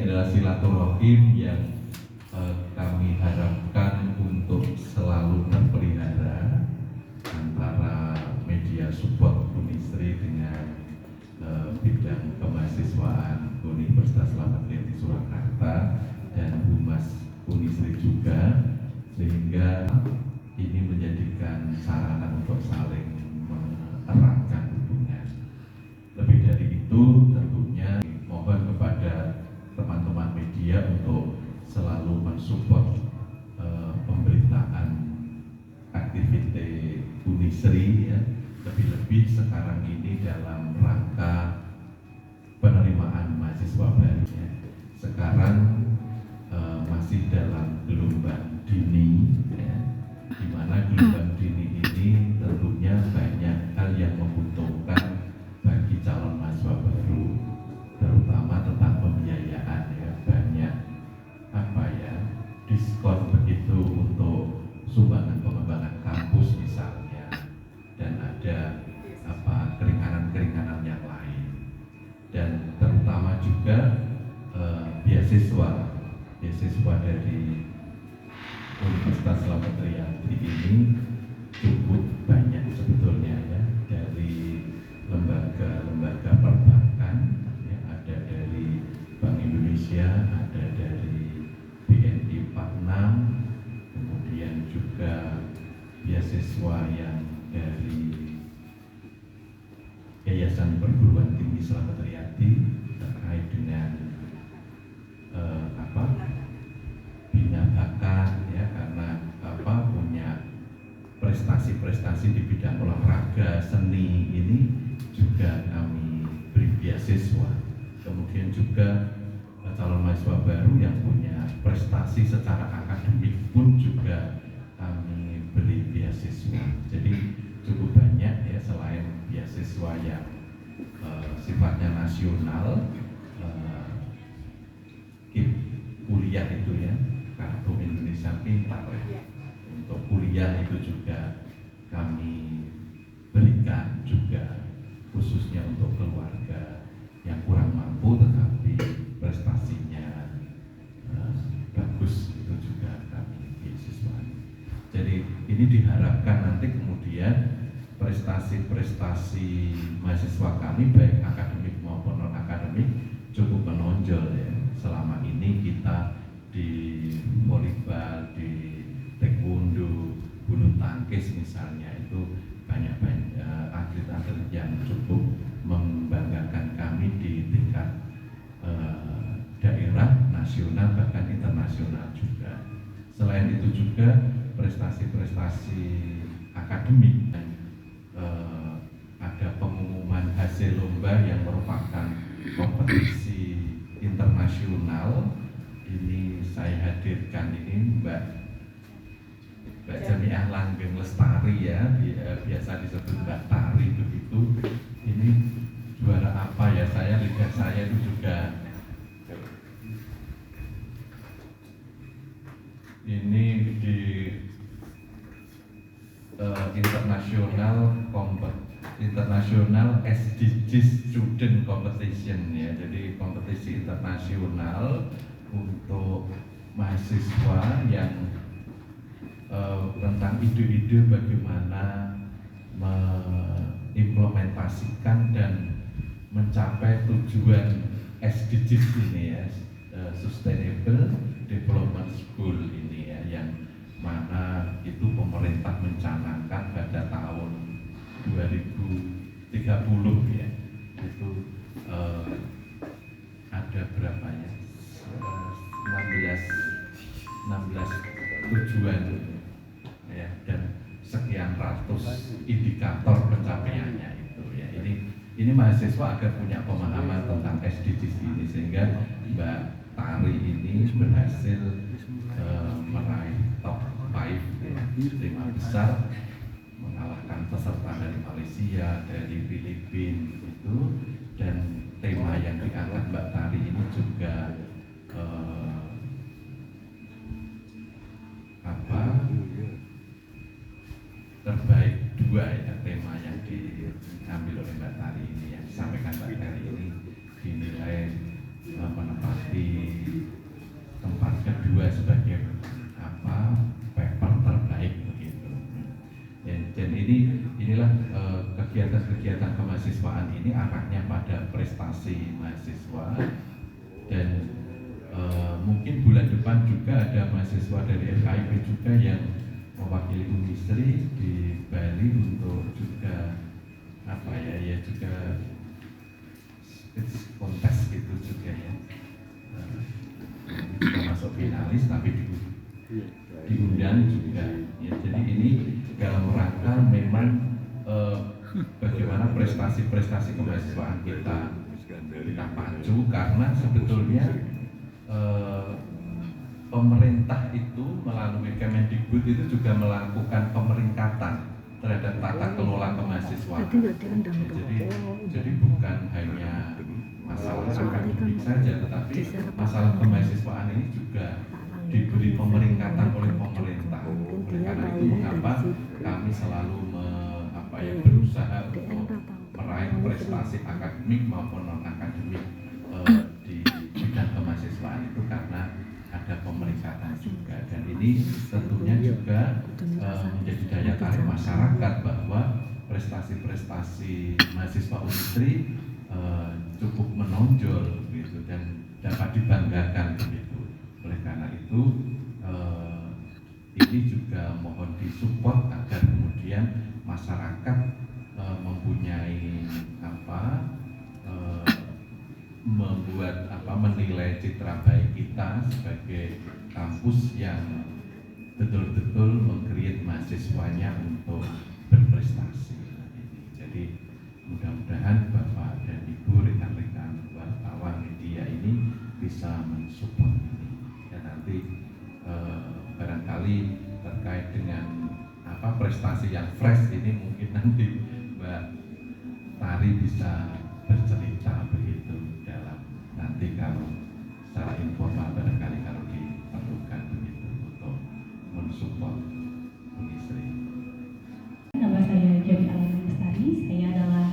adalah silaturahim yang kami harapkan untuk selalu terpelihara antara media support Unisri dengan bidang kemahasiswaan Universitas Slamet Riyadi Surakarta dan Humas Unisri juga, sehingga ini menjadikan sarana untuk saling mengeratkan hubungan. Lebih dari itu, tentunya mohon kepada teman-teman media untuk selalu mensupport pemberitaan aktivitas Unisri ya, lebih-lebih sekarang ini dalam rangka penerimaan mahasiswa baru ya. Sekarang masih dalam gelombang dini ya, di mana gelombang dini ini tentunya banyak hal yang menguntungkan bagi calon mahasiswa baru, terutama tentang pembiayaan ya, banyak diskon begitu untuk sumbangan pengembangan kampus misalnya, dan ada keringanan-keringanan yang lain, dan terutama juga beasiswa dari Universitas Slamet Riyadi ini cukup banyak sebetulnya ya, dari lembaga-lembaga perbankan ya, ada dari Bank Indonesia, ada dari BNI 46, kemudian juga beasiswa yang dari Yayasan Perguruan Tinggi Slamet Riyadi terkait dengan bina bakat ya, karena punya prestasi-prestasi di bidang olahraga, seni, ini juga kami beri beasiswa. Kemudian juga calon mahasiswa baru yang punya prestasi secara akademik pun juga kami beri beasiswa. Jadi cukup banyak ya, selain beasiswa yang sifatnya nasional, kuliah itu ya, kartu Indonesia Pintar ya, untuk kuliah itu juga kami berikan juga, khususnya untuk keluarga yang kurang mampu tetapi prestasinya bagus, itu juga kami beasiswa. Jadi ini diharapkan nanti kemudian prestasi-prestasi mahasiswa kami baik akademik maupun non akademik cukup menonjol ya. Selama ini kita di volleyball, di taekwondo, bulu tangkis misalnya, itu banyak atlet-atlet yang cukup membanggakan kami di tingkat daerah, nasional, bahkan internasional juga. Selain itu juga prestasi-prestasi akademik, ada pengumuman hasil lomba yang merupakan kompetisi internasional. Ini saya hadirkan ini Mbak Jamiah Langgeng Lestari ya, biasa disebut Mbak Tari begitu. Ini juara apa ya, lidah saya itu juga ini di international SDGs Student Competition ya, jadi kompetisi internasional untuk mahasiswa yang tentang ide-ide bagaimana mengimplementasikan dan mencapai tujuan SDGs ini ya, Sustainable Development Goal ini ya, yang mana itu pemerintah mencanangkan pada tahun 2030 ya, itu ada berapa ya, 16 tujuan ya, dan sekian ratus indikator pencapaiannya itu ya. Ini mahasiswa agar punya pemahaman tentang SDGs ini, sehingga Mbak Tari ini berhasil meraih top 5 ya, 5 besar, mengalahkan peserta dari Malaysia, dari Filipina itu, dan tema yang diangkat Mbak Tari ini juga terbaik 2 ya, tema yang diambil oleh Mbak Tari ini, yang disampaikan Mbak Tari ini dinilai menepati mahasiswa dari FKIP juga yang mewakili Unisri di Bali untuk juga juga kontes gitu juga ya. Kita masuk finalis tapi diundang juga ya. Jadi ini dalam rangka memang bagaimana prestasi-prestasi kemahasiswaan kita pacu, karena sebetulnya pemerintah itu melalui Kemendikbud itu juga melakukan pemeringkatan terhadap tata kelola kemahasiswaan. Jadi bukan hanya masalah akademik saja, tetapi masalah kemahasiswaan ini juga diberi pemeringkatan oleh pemerintah. Oleh karena itu mengapa kami selalu berusaha untuk meraih prestasi akademik maupun non akademik di bidang kemahasiswaan itu karena ada pemeringkatan juga, dan ini tentunya juga menjadi daya tarik masyarakat bahwa prestasi-prestasi mahasiswa Unisri cukup menonjol gitu dan dapat dibanggakan begitu. Oleh karena itu ini juga mohon disupport agar kemudian masyarakat mempunyai menilai citra baik kita sebagai kampus yang betul-betul meng-create mahasiswanya untuk berprestasi. Jadi mudah-mudahan Bapak dan Ibu, rekan-rekan wartawan media ini bisa mensupport ini. Dan nanti barangkali terkait dengan prestasi yang fresh ini mungkin nanti Mbak Tari bisa bercerita begitu dalam nanti kalau secara informal barangkali kalau diperlukan begitu untuk mensupport Unisri. Nama saya Jami Alami, saya adalah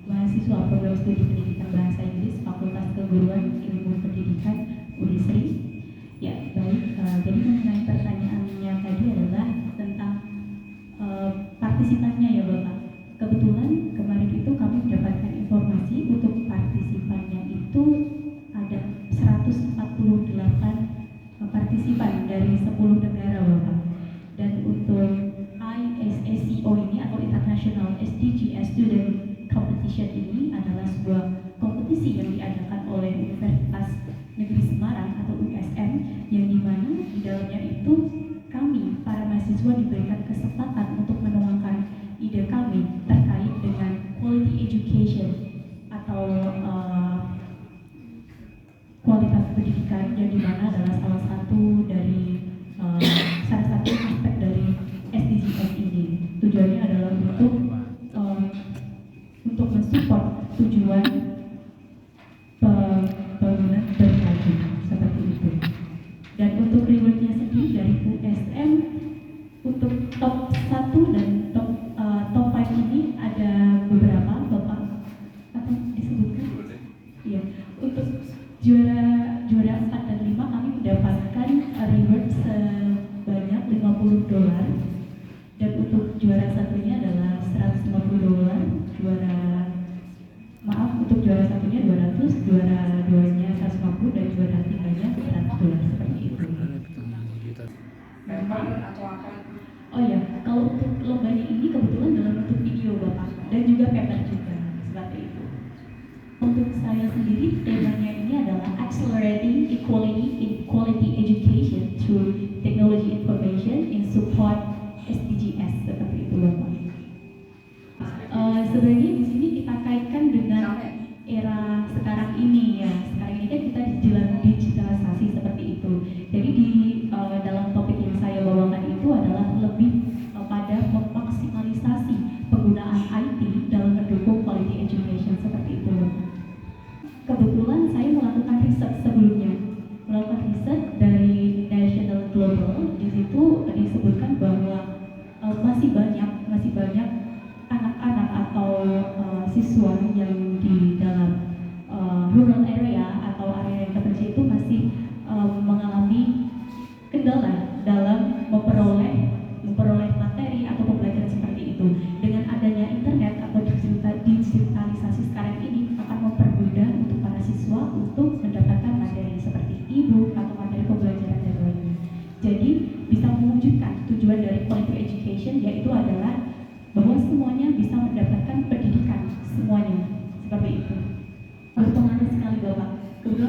mahasiswa program studi pendidikan bahasa Inggris Fakultas Keguruan Ilmu Pendidikan Unisri. Ya, baik. Jadi mengenai pertanyaannya tadi adalah tentang partisipannya ya Bapak. Kebetulan kemarin itu kami mendapatkan informasi untuk partisipannya itu ada 148 partisipan dari 10 negara Bapak. Dan untuk ISSCO ini atau International SDGs Student Competition ini adalah sebuah kompetisi yang diadakan oleh Universitas Negeri Semarang atau USM, yang dimana di dalamnya itu kami para mahasiswa diberikan kesempatan untuk menuangkan ide kami terkait dengan quality education atau kualitas pendidikan, yang dimana adalah salah satu aspek dari SDGs ini. Tujuannya adalah untuk mensupport tujuan pembangunan bermaju seperti itu. Dan untuk rewardnya sendiri dari USM untuk top 1 dan top 5 ini ada beberapa Bapak apa disebutkan? Iya, untuk juara 4 dan 5 kami mendapatkan reward sebanyak $50, dan untuk juara satunya adalah $150, untuk juara satunya 200, juara 2-nya 150, dan juara 3-nya $100 seperti itu. Oh ya, kalau untuk lombanya ini kebetulan dalam bentuk video Bapak, dan juga paper juga seperti itu. Untuk saya sendiri temanya ini adalah Accelerating Equality in Quality Education through Technology Information in Support SDGs seperti itu Bapak. Sebenarnya di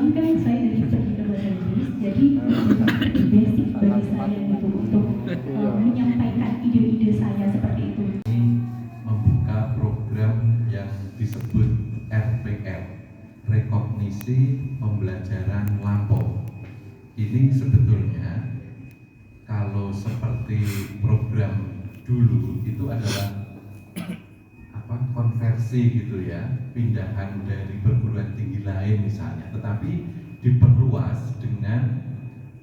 kebetulan kan saya dari pergi ke bahasa Inggris, jadi basic bagi saya gitu untuk menyampaikan ide-ide saya seperti itu. Membuka program yang disebut RPL, Rekognisi Pembelajaran Lampau. Ini sebetulnya kalau seperti program dulu itu adalah konversi gitu ya, pindahan dari perguruan tinggi lain misalnya, tetapi diperluas dengan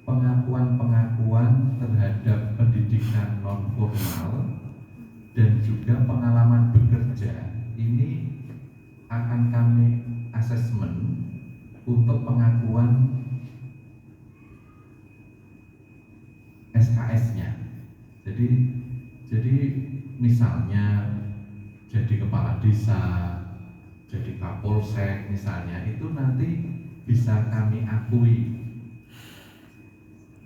pengakuan-pengakuan terhadap pendidikan non formal dan juga pengalaman bekerja. Ini akan kami asesmen untuk pengakuan SKS-nya. Jadi misalnya jadi kepala desa, jadi kapolsek misalnya, itu nanti bisa kami akui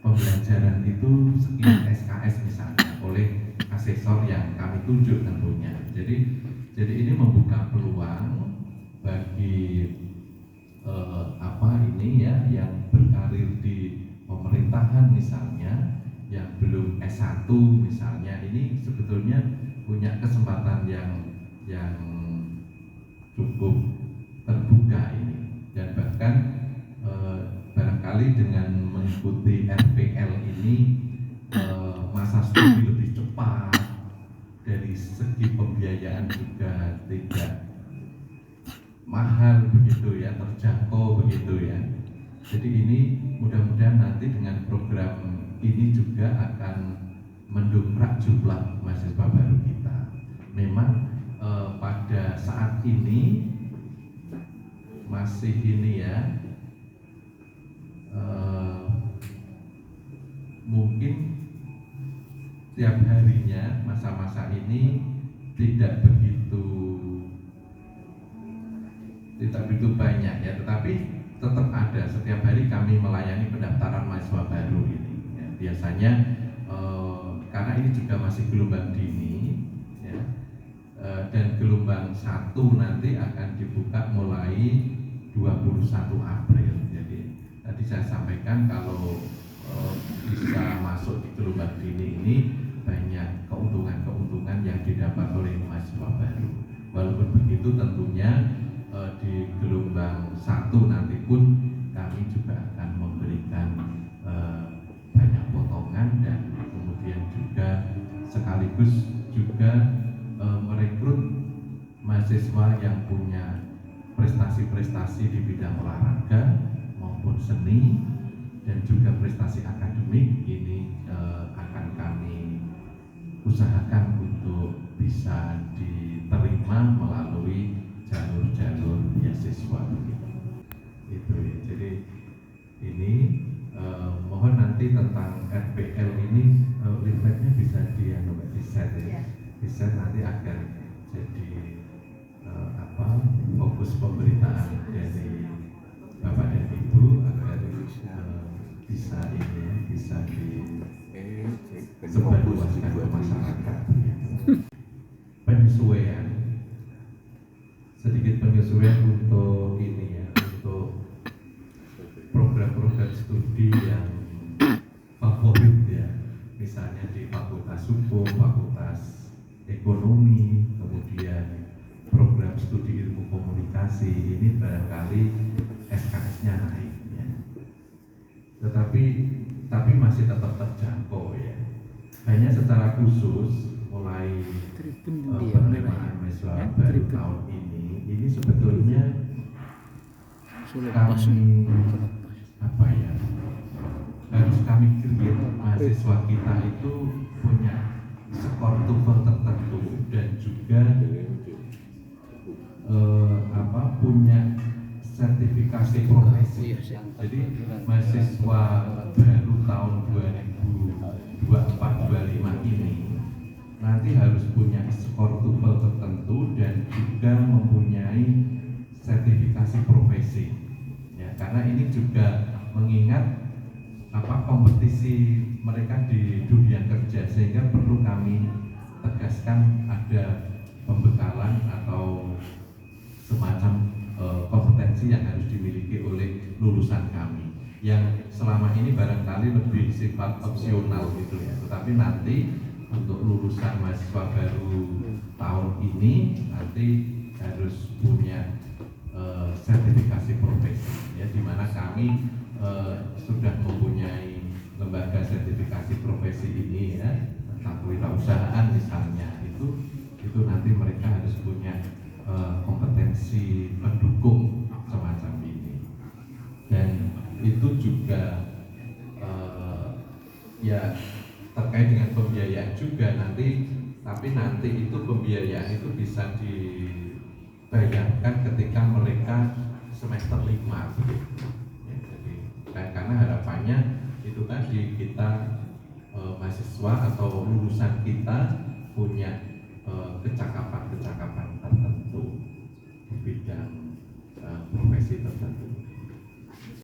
pembelajaran itu sekian SKS misalnya oleh asesor yang kami tunjuk tentunya. Jadi ini membuka peluang bagi yang berkarir di pemerintahan misalnya, yang belum S1 misalnya, ini sebetulnya punya kesempatan yang cukup terbuka ini, dan bahkan barangkali dengan mengikuti RPL ini masa studi lebih cepat, dari segi pembiayaan juga tidak mahal begitu ya, terjangkau begitu ya. Jadi ini mudah-mudahan nanti dengan program ini juga akan mendongkrak jumlah mahasiswa baru kita. Memang pada saat ini masih ini ya, mungkin tiap harinya masa-masa ini tidak begitu banyak ya, tetapi tetap ada. Setiap hari kami melayani pendaftaran mahasiswa baru ini ya. Biasanya karena ini juga masih gelombang dini ya, dan gelombang 1 nanti akan dibuka mulai 21 April. Jadi tadi saya sampaikan kalau bisa masuk di gelombang dini ini banyak keuntungan-keuntungan yang didapat oleh mahasiswa baru. Walaupun begitu tentunya di gelombang 1 nanti pun kami juga akan memberikan banyak potongan, dan kemudian juga sekaligus juga merekrut mahasiswa yang punya prestasi-prestasi di bidang olahraga maupun seni dan juga prestasi akademik. Ini akan kami usahakan untuk bisa diterima melalui jalur-jalur beasiswa begitu. Itu ya. Jadi ini mohon nanti tentang RPL ini leafletnya bisa di-share ya. Di-share nanti akan jadi fokus pemberitaan dari Bapak dan Ibu agar bisa ini ya, bisa disebarluaskan ke masyarakat. Penyesuaian, sedikit penyesuaian untuk ini ya, untuk program-program studi yang favorit ya, misalnya di Fakultas Hukum, Fakultas Ekonomi, kemudian program studi ilmu komunikasi, ini barangkali SKS-nya naik ya. Tetapi masih tetap terjangkau ya. Hanya secara khusus mulai penerimaan mahasiswa baru tahun ini sebetulnya kami harus kami create mahasiswa kita itu punya skor TOEFL tertentu dan juga punya sertifikasi profesi. Jadi mahasiswa baru tahun 2024-25 ini nanti harus punya skor TOEFL tertentu dan juga mempunyai sertifikasi profesi ya, karena ini juga mengingat kompetisi mereka di dunia kerja, sehingga perlu kami tegaskan ada pembekalan atau semacam kompetensi yang harus dimiliki oleh lulusan kami yang selama ini barangkali lebih sifat opsional gitu ya, tetapi nanti untuk lulusan mahasiswa baru tahun ini nanti harus punya sertifikasi profesi ya, di mana kami sudah mempunyai lembaga sertifikasi profesi ini ya, tentang kewirausahaan misalnya, itu nanti mereka harus punya kompetensi pendukung semacam ini, dan itu juga ya terkait dengan pembiayaan juga nanti, tapi nanti itu pembiayaan itu bisa dibayarkan ketika mereka semester 5 begitu. Ya, jadi karena harapannya itu tadi kita mahasiswa atau lulusan kita punya